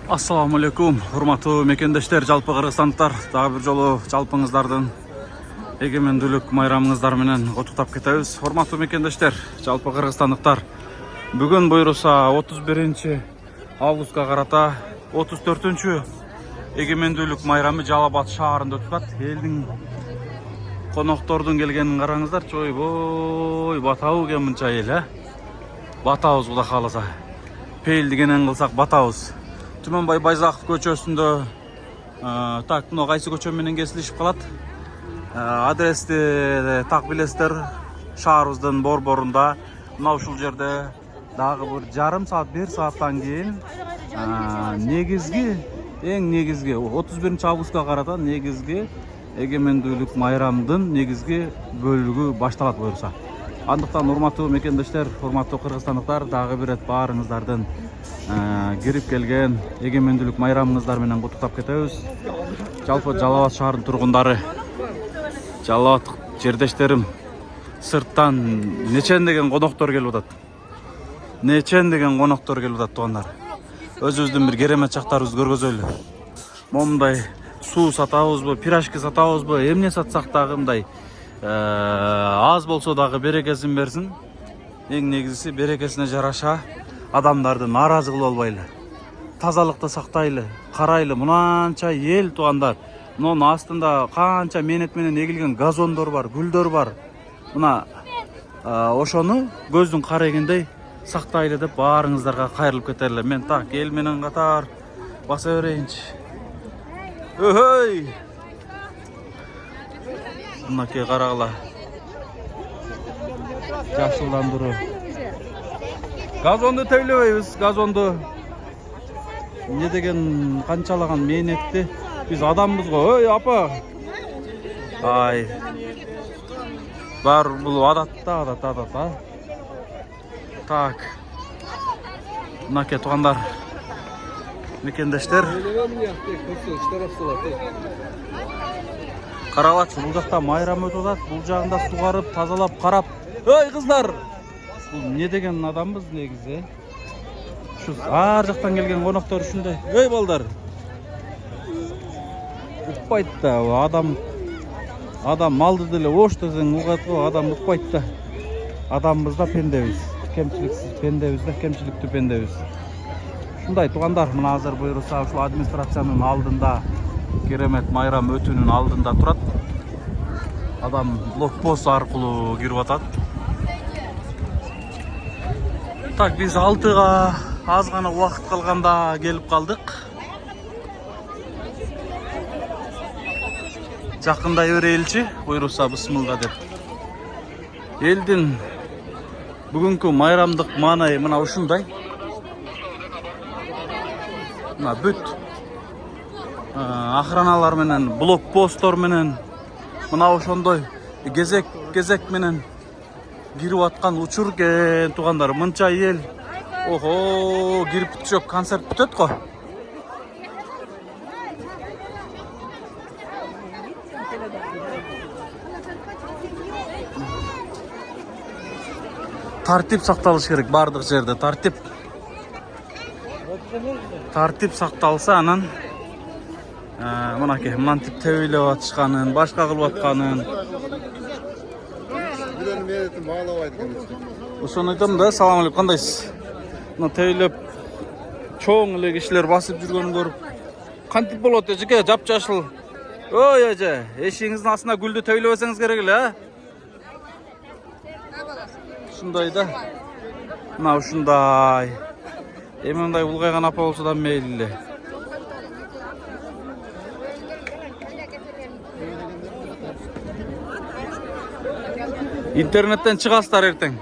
Assalamu alaikum, hurmatlı mekendештер, жалпы кыргызстандыктар. Дагы бир жолу жалпыңыздардын эгемендүүлүк майрамыңыздар менен куттуктап кетебиз. Hurmatlı мекендештер, жалпы кыргызстандыктар. Бүгүн буйруса 31 августка карата 34 эгемендүүлүк майрамы Жалал Абад шаарында өтүп атат. Элдин коноктордун келгенин караңыздарчы. Ойбой, батабы экен мынча эл, Батабыз Кудай кааласа. Пейил дегенен кылсак батабыз. Түмөнбай Байзаков көчөсүндө так, мына кайсы көчө менен кесилишип калат. Адрести так билесиздер, шаарыбыздын борборунда. Мына ушул жерде дагы бир жарым саат, 1 сааттан кийин эң негизги 31 августка карата негизги эгемендүүлүк майрамдын негизги бөлүгү башталат буюрса. Андыктан урматтуу мекендештер, урматтуу кыргызстандыктар, дагы бир рет баарыңыздардын кирип келген эгемендүүлүк майрамыңыздар менен куттуктап кетебиз. Жалпы Жалал Абад шаарынын тургундары, Жалал Абад жердештерим, сырттан нечендеген коноктор келип атат. Нечендеген коноктор келип атат туугандар. Өзүбүздүн бир керемет чактарыбызды көргөзөлү. Момундай суу сатабызбы, пирожки сатабызбы, эмне сатсак дагы мындай аз болсо дагы берекесин берсин. Эң негизгиси берекесине жараша адамдарды нааразы кылып албайлы. Тазалыкты сактайлы, карайлы. Мынанча эл туугандар. Мунун астында канча мээнет менен эгилген газондор бар, гүлдөр бар. Мына ошону көздүн карегиндей сактайлы деп баарыңыздарга кайрылып кетерлер. Мен так эл менен катар баса берейинчи. Өй! Мынакей карагыла. Жашылдандыруу. Газонду тейлебейбиз, газонду. Не деген канчалаган мээнетти биз адамбыз го. Ой, апа. Ай. Бар бул адат. Так. Мынакей туугандар, мекендештер. Карабатчы, бул жакта майрам өтүп атат. Бул жагында сугарып, тазалап, карап. Ой, кыздар! Бул не деген адамбыз негизи? Шу ар жактан келген коноктор ушундай. Ой, балдар! Укпайт да, адам малды деле ош десең угат го, адам укпайт да. Адамбыз да пендебиз. Кемчиликсиз пендебиз да, кемчиликтүү пендебиз. Ушундай туугандар, мына азыр буйруса ушул администрациянын алдында, керемет майрам өтүүнүн алдында турат. Адам блокпост аркылуу кирип атат. Так, биз 6-га аз гана убакыт калганда келип калдык. Жакындай берейилчи, буйруса бисмилла деп. Элдин бүгүнкү майрамдык маанайы мына ушундай. Мына бүт охраналар менен, блокпосттор менен, мына ошондой кезек менен кирип аткан учур экен туугандар. Мынча эл, охо, кирип бүтүшөк, концерт бүтөт го. Тартип сакталыш керек бардык жерде, тартип сакталса, анан мынакей мынтип тейлеп атышканын, башка кылып атканын. Ошону айтам да, салам алейкум, кандайсыз? Мына тейлеп чоң эле кишилер басып жүргөнүн көрүп, кантип болот эжеке, жапжашыл. Ой, эже, эшигиңиздин астына гүлдү тейлебесеңиз керек эле, Ушундай да. Мына ушундай. Эми мындай улгайган апа болсо да мейли. Интернеттен чыгасыздар эртең.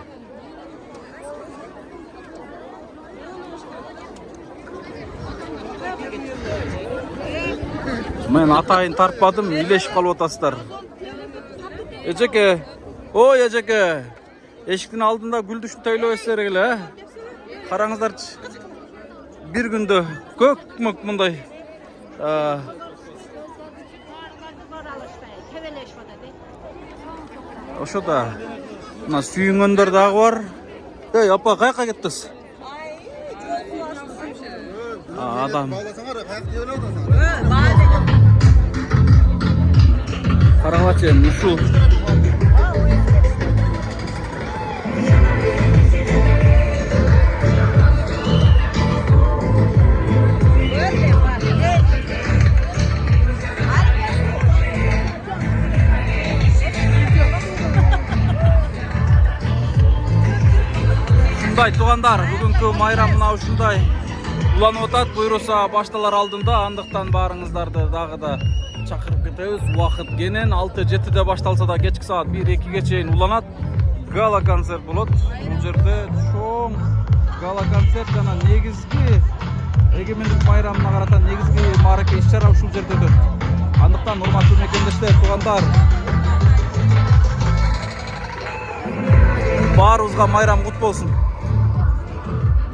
Мен атайын тартпадым, илешип калып атасыздар. Эжеке, ой эжеке. Эшиктин алдында гүлдүшүн тейлебесиз керек эле, Караңыздарчы. Бир күндө көк-мөк мындай ошо да мына сүйүнгөндөр дагы бар. Эй, апа, каяка кеттиңиз? Адам. Карагачы мушу. Ушундай туугандар, бүгүнкү майрам мына ушундай уланып атат. Буйруса башталар алдында, андыктан баарыңыздарды дагы да чакырып кетебиз. Убакыт кенен 6-7де башталса да кечки саат 1-2ге чейин уланат. Гала концерт болот. Бул жерде чоң гала концерт жана негизги эгемендик майрамына карата негизги маараке иш-чара ушул жерде өтөт. Андыктан урматтуу мекендештер, туугандар, баарыбызга майрам кут болсун.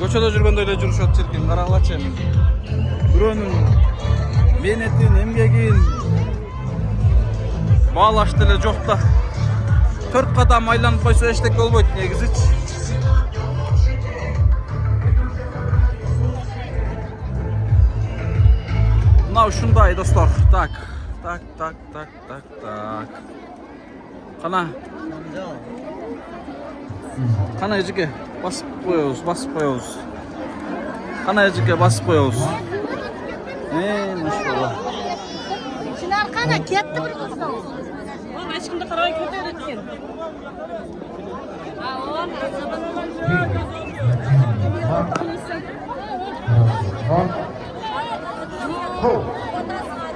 Көчөдө жүргөндө эле жүрүшөт чиркин, карагылачы. Бирөөнүн менетин, эмгегин баалашты эле жок да. 4 кадам айланып койсо эчтеке болбойт негизичи. Мына ушундай достор. Так. Кана. Кана эжеке басып коебуз. Кана эжеке басып коебуз. Машалла. Шунар кана кетти бир кыз. Ага, эч кимди карабай кетет экен.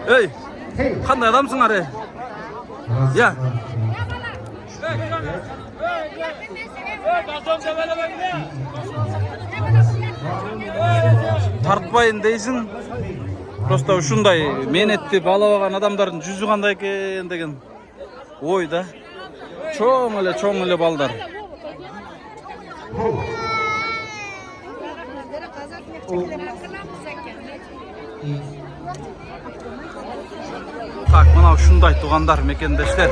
Эй, кандай адамсың аре? Я. Тартпайын дейсің. Просто ушундай менетти баалабаган адамдардын жүзү кандай экен деген ой да. Чоң эле балдар. Так, мына ушундай туугандар, мекендештер.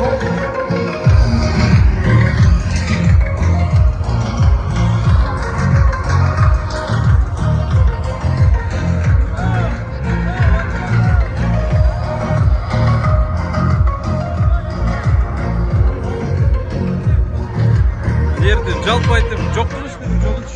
Жерди жалпы айтып жок кылыш дедим, жолуч.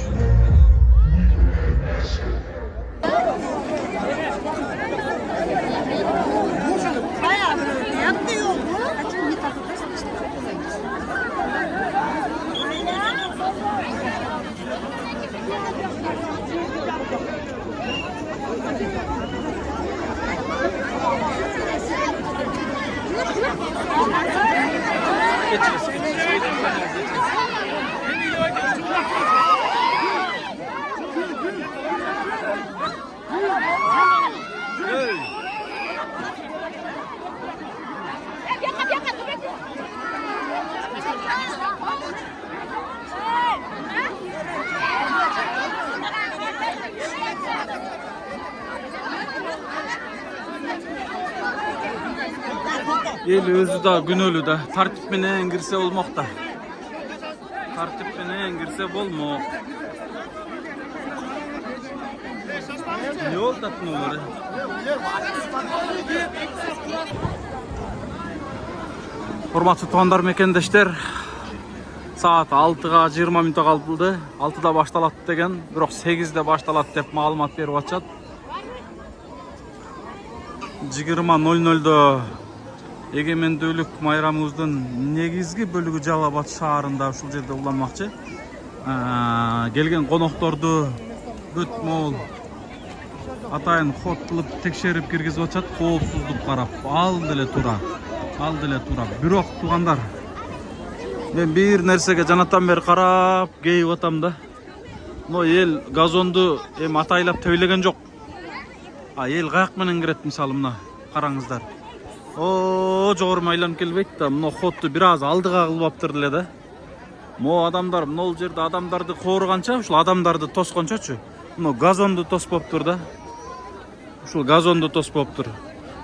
Ел өзү да күнөөлүү да. Тартип менен кирсе болмок да. Тартип менен кирсе болмок. Yol tatlıları. Hormatly tуугандар, мекендештер, saat 6-га 20 мүнөткө калды. 6-да башталат деген, бирок 8-де башталат деп маалымат берип атышат. 20:00-да эгемендүүлүк майрамыбыздын негизги бөлүгү Жалал Абад шаарында ушул жерде уланмакчы. Келген конокторду бүт мол атайын ход кылып текшерип киргизип атышат, коопсуздук карап. Ал деле туура. Бирок туугандар, мен бир нерсеге жанатан бери карап кейип атам да. Но эл газонду атайлап тебелеген жок. Эл каяк менен кирет, мисалы мына караңыздар. Жогору айланып келбейт да, мына ходду бир аз алдыга кылбаптыр деле да. Мо адамдар мына жерде адамдарды кооруганча, ушул адамдарды тоскончочу, мына газонду тоспоптур да. Ушул газонду тоспоптур.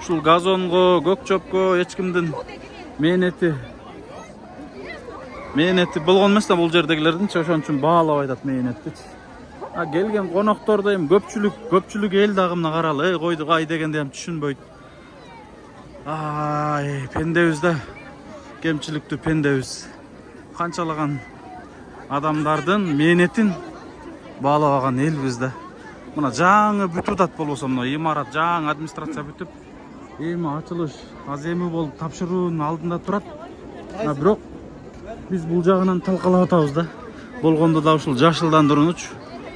Ушул газонго, көк чөпкө эч кимдин мээнети болгон эмес да, бул жердегилердин ошон үчүн баалап айтат мээнетти. Келген коноктор да эми көпчүлүк эл дагы мына каралы, койду кай дегенде ham түшүнбөйт. Пендебиз да, кемчиликтүү пендебиз. Канчалаган адамдардын мээнетин баалабаган элбиз да. Мына жаңы бүтүп атат болбосо, мына имарат жаңы администрация бүтүп, эми ачылыш аз эми болуп тапшыруунун алдында турат. Бирок биз бул жагынан талкалап атабыз да. Болгондо да ушул жашылдандыруунучу,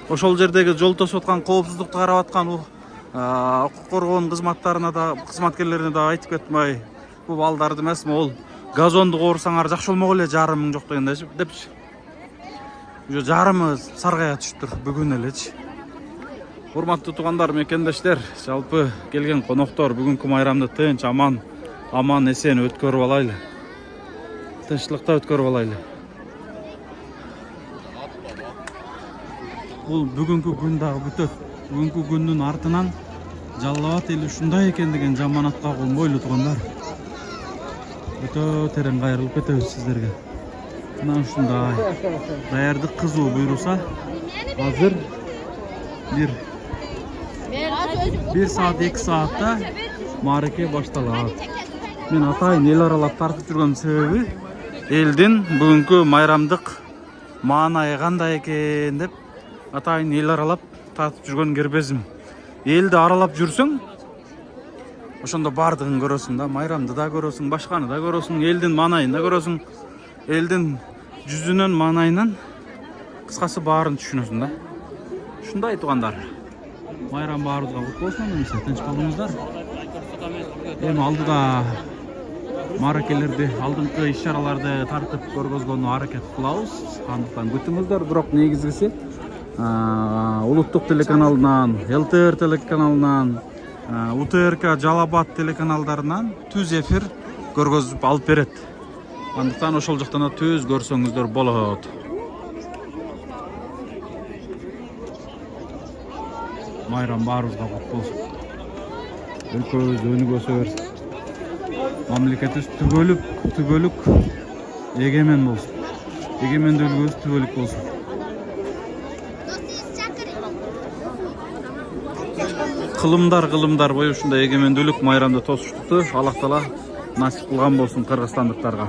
ошол жердеги жол тосуп аткан, коопсуздукту карап аткан укук коргоонун кызматкерлерине да айтып кетмей, бул балдарды эмес, могул газонду коорусаңар жакшы болмок эле, жарым миң жок дегендечи депчи. Уже жарымы саргая түшүптүр бүгүн элечи. Урматтуу туугандар, мекендештер, жалпы келген коноктор бүгүнкү майрамды тынч, аман эсен өткөрүп алайлы. Тынччылыкта өткөрүп алайлы. Бул бүгүнкү күн дагы бүтөт. Бүгүнкү күндүн артынан Жалал Абад эли ушундай экендигин жаманатка конбойлу туугандар. Өтө терең кайрылып кетебиз сиздерге. Мына ушундай даярдык кызуу буйруса, азыр бир саат 2 саатта маареке башталат. Мен атайын эл аралап тартып жүргөн себеби элдин бүгүнкү майрамдык маанайы кандай экен деп атайын эл аралап тартып жүргөн кербезим. Элди аралап жүрсөң, ошондо бардыгын көрөсүң да, майрамды да көрөсүң, башканы да көрөсүң, элдин маанайын да көрөсүң, элдин жүзүнөн, маанайынан кыскасы баарын түшүнөсүң да. Ушундай туугандар. Майрам баарыбызга кут болсун, эмесе тынч болуңуздар. Эми алдыда мааракелерди, алдыңкы иш-чараларды тартып көргөзгөнү аракет кылабыз. Андыктан күтүңүздөр. Бирок негизгиси Улуттук телеканалынан, ЛТР телеканалынан, УТРК Жалал Абад телеканалдарынан түз эфир көргөзүп алып берет. Андыктан ошол жактан да түз көрсөңүздөр болот. Майрам баарыбызга кут болсун. Өлкөбүз өнүгө берсин. Мамлекетибиз түбөлүк эгемен болсун. Эгемендүүлүгүбүз түбөлүк болсун. Кылымдар бою ушундай эгемендүүлүк майрамды тосуштукту Аллах Таала насип кылган болсун кыргызстандыктарга.